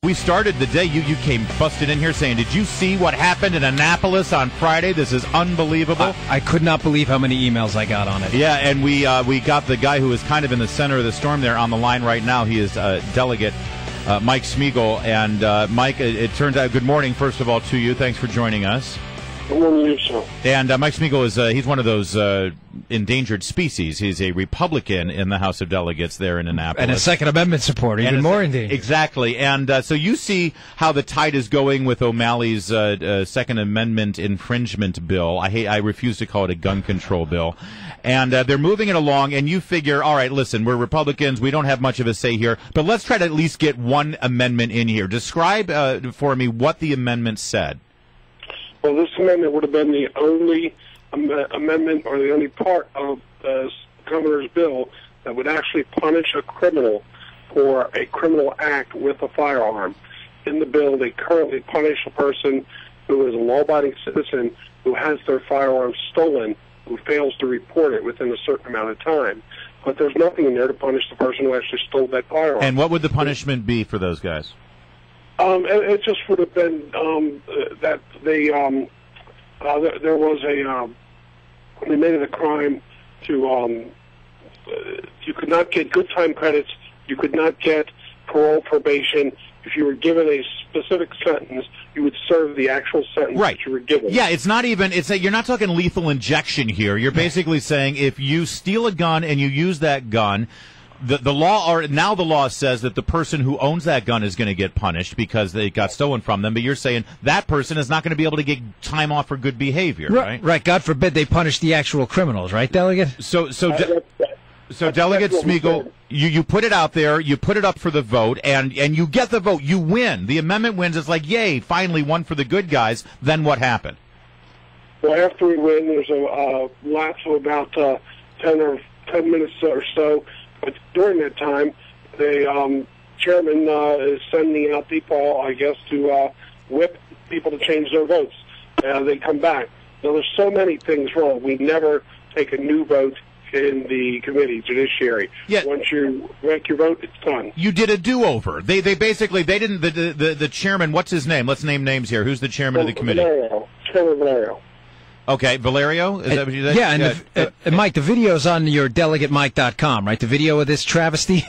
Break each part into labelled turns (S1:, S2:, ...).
S1: We started the day, you came busted in here saying, did you see what happened in Annapolis on Friday? This is unbelievable.
S2: I could not believe how many emails I got on it.
S1: Yeah, and we got the guy who is kind of in the center of the storm there on the line right now. He is Delegate Mike Smigiel. And Mike, it turns out, good morning, first of all, to you. Thanks for joining us.
S3: Good morning, sir.
S1: And Mike Smigiel is he's one of those endangered species. He's a Republican in the House of Delegates there in Annapolis.
S2: And a Second Amendment supporter, even more endangered.
S1: Exactly. And so you see how the tide is going with O'Malley's Second Amendment infringement bill. I refuse to call it a gun control bill. And they're moving it along, and you figure, all right, listen, we're Republicans. We don't have much of a say here, but let's try to at least get one amendment in here. Describe for me what the amendment said.
S3: Well, this amendment would have been the only amendment or the only part of the governor's bill that would actually punish a criminal for a criminal act with a firearm. In the bill, they currently punish a person who is a law-abiding citizen who has their firearm stolen, who fails to report it within a certain amount of time. But there's nothing in there to punish the person who actually stole that firearm.
S1: And what would the punishment be for those guys?
S3: It just would have been that they there was they made it a crime to you could not get good time credits, you could not get parole, probation. If you were given a specific sentence, you would serve the actual sentence that you were given.
S1: Yeah, it's not even. You're not talking lethal injection here. You're basically saying if you steal a gun and you use that gun. The law says that the person who owns that gun is going to get punished because they got stolen from them. But you're saying that person is not going to be able to get time off for good behavior, right?
S2: Right. God forbid they punish the actual criminals, right, Delegate?
S1: So Delegate Smigiel, you put it out there, you put it up for the vote, and you get the vote. You win. The amendment wins. It's like, yay, finally one for the good guys. Then what happened?
S3: Well, after we win, there's a lapse of about 10 minutes or so. But during that time, the chairman is sending out people, I guess, to whip people to change their votes. They come back. Now, there's so many things wrong. We never take a new vote in the committee, judiciary.
S1: Yeah.
S3: Once you make your vote, it's done.
S1: You did a do-over. They basically, they didn't, the chairman, what's his name? Let's name names here. Who's the chairman of the committee?
S3: Chairman Valerio.
S1: Okay, Valerio? Is that what you said?
S2: Yeah, and Mike, the video's on your delegatemike.com, right? The video of this travesty?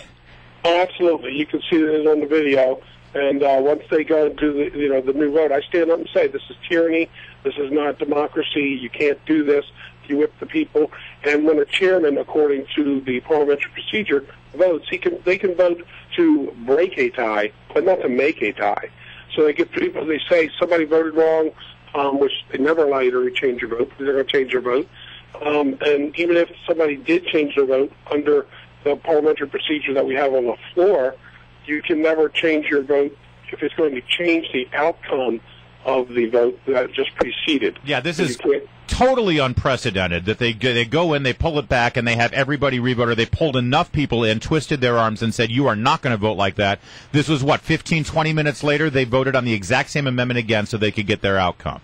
S3: Oh, absolutely. You can see it on the video. And once they go to the new vote, I stand up and say, this is tyranny. This is not democracy. You can't do this. You whip the people. And when a chairman, according to the parliamentary procedure, votes, they can vote to break a tie, but not to make a tie. So they get people, they say somebody voted wrong, which they never allow you to change your vote. They're going to change your vote. And even if somebody did change their vote under the parliamentary procedure that we have on the floor, you can never change your vote if it's going to change the outcome of the vote that just preceded.
S1: Yeah, this is totally unprecedented that they go in, they pull it back, and they have everybody revote. They pulled enough people in, twisted their arms, and said, you are not going to vote like that. This was, 15, 20 minutes later, they voted on the exact same amendment again so they could get their outcome.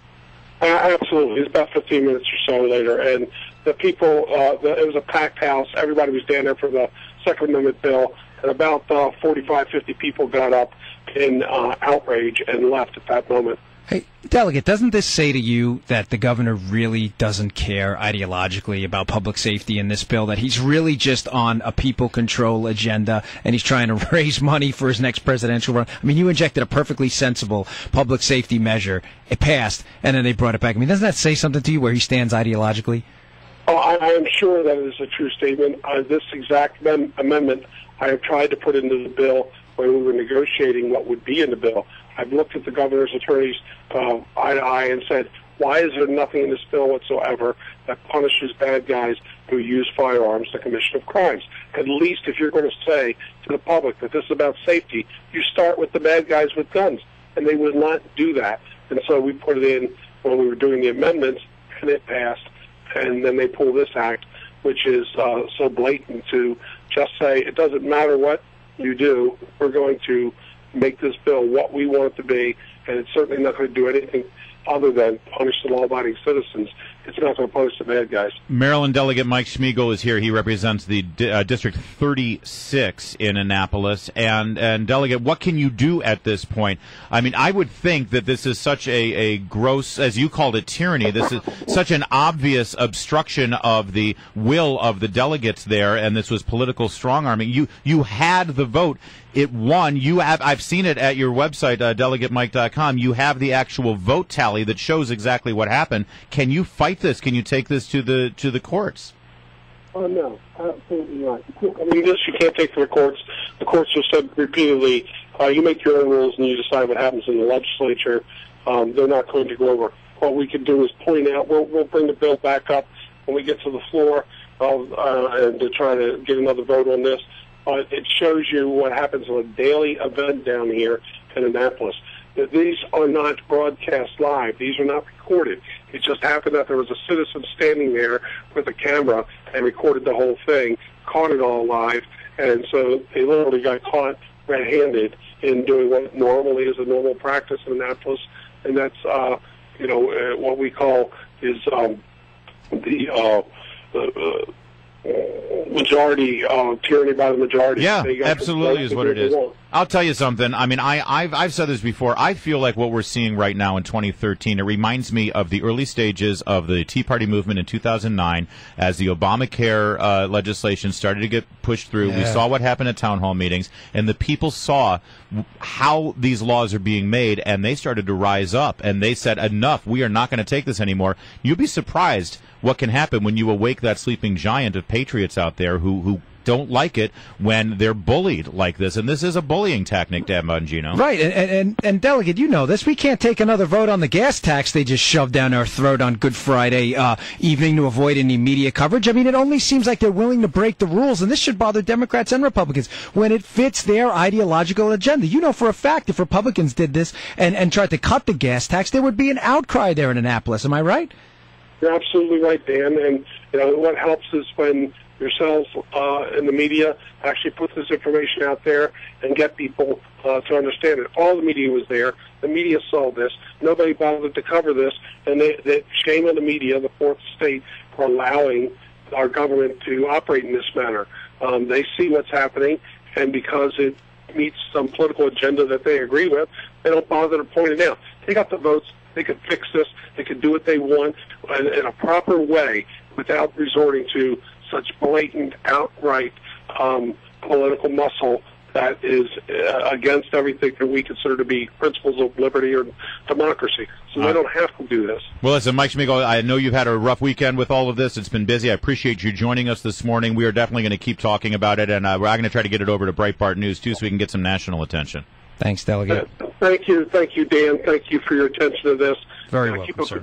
S3: Absolutely. It's about 15 minutes or so later. And the people, it was a packed house. Everybody was down there for the Second Amendment bill. And about 45, 50 people got up in outrage and left at that moment.
S2: Hey, Delegate, doesn't this say to you that the governor really doesn't care ideologically about public safety in this bill, that he's really just on a people control agenda and he's trying to raise money for his next presidential run? I mean, you injected a perfectly sensible public safety measure. It passed, and then they brought it back. I mean, doesn't that say something to you where he stands ideologically?
S3: Oh, I am sure that is a true statement. This exact amendment I have tried to put into the bill when we were negotiating what would be in the bill. I've looked at the governor's attorneys eye to eye and said, why is there nothing in this bill whatsoever that punishes bad guys who use firearms to commission of crimes? At least if you're going to say to the public that this is about safety, you start with the bad guys with guns. And they would not do that. And so we put it in when we were doing the amendments, and it passed. And then they pull this act, which is so blatant to just say, it doesn't matter what you do, we're going to make this bill what we want it to be, and it's certainly not going to do anything other than punish the law-abiding citizens it's not going to pose to bad guys.
S1: Maryland Delegate Mike Smigiel is here. He represents the District 36 in Annapolis. And Delegate, what can you do at this point? I mean, I would think that this is such a gross, as you called it, tyranny. This is such an obvious obstruction of the will of the delegates there, and this was political strong-arming. You had the vote. It won. I've seen it at your website, delegatemike.com. You have the actual vote tally that shows exactly what happened. Can you fight this? Can you take this to the courts?
S3: Oh, no, absolutely not. I mean, this you can't take to the courts. The courts have said repeatedly, you make your own rules and you decide what happens in the legislature. They're not going to go over. What we can do is point out, we'll bring the bill back up when we get to the floor and to try to get another vote on this. It shows you what happens on a daily event down here in Annapolis. These are not broadcast live. These are not recorded. It just happened that there was a citizen standing there with a camera and recorded the whole thing, caught it all live, and so they literally got caught red-handed in doing what normally is a normal practice in Annapolis, and that's what we call is the majority, tyranny by the majority.
S1: Yeah, absolutely is what it is. I'll tell you something. I mean, I've said this before. I feel like what we're seeing right now in 2013, it reminds me of the early stages of the Tea Party movement in 2009 as the Obamacare legislation started to get pushed through. Yeah. We saw what happened at town hall meetings, and the people saw how these laws are being made, and they started to rise up, and they said, enough, we are not going to take this anymore. You'll be surprised what can happen when you awake that sleeping giant of patriots out there who don't like it when they're bullied like this. And this is a bullying tactic, Dan Bongino.
S2: Right. And Delegate, you know this. We can't take another vote on the gas tax they just shoved down our throat on Good Friday evening to avoid any media coverage. I mean, it only seems like they're willing to break the rules, and this should bother Democrats and Republicans when it fits their ideological agenda. You know for a fact if Republicans did this and tried to cut the gas tax, there would be an outcry there in Annapolis. Am I right?
S3: You're absolutely right, Dan. And what helps is when yourselves in the media actually put this information out there and get people to understand it. All the media was there. The media saw this. Nobody bothered to cover this. And they shame on the media, the fourth state, for allowing our government to operate in this manner. They see what's happening, and because it meets some political agenda that they agree with, they don't bother to point it out. They got the votes. They could fix this. They could do what they want in a proper way without resorting to such blatant, outright political muscle that is against everything that we consider to be principles of liberty or democracy. So they don't have to do this.
S1: Well, listen, Mike Smigiel, I know you've had a rough weekend with all of this. It's been busy. I appreciate you joining us this morning. We are definitely going to keep talking about it, and we're going to try to get it over to Breitbart News, too, so we can get some national attention.
S2: Thanks, Delegate.
S3: Thank you, Dan. Thank you for your attention to this.
S2: Very welcome, sir.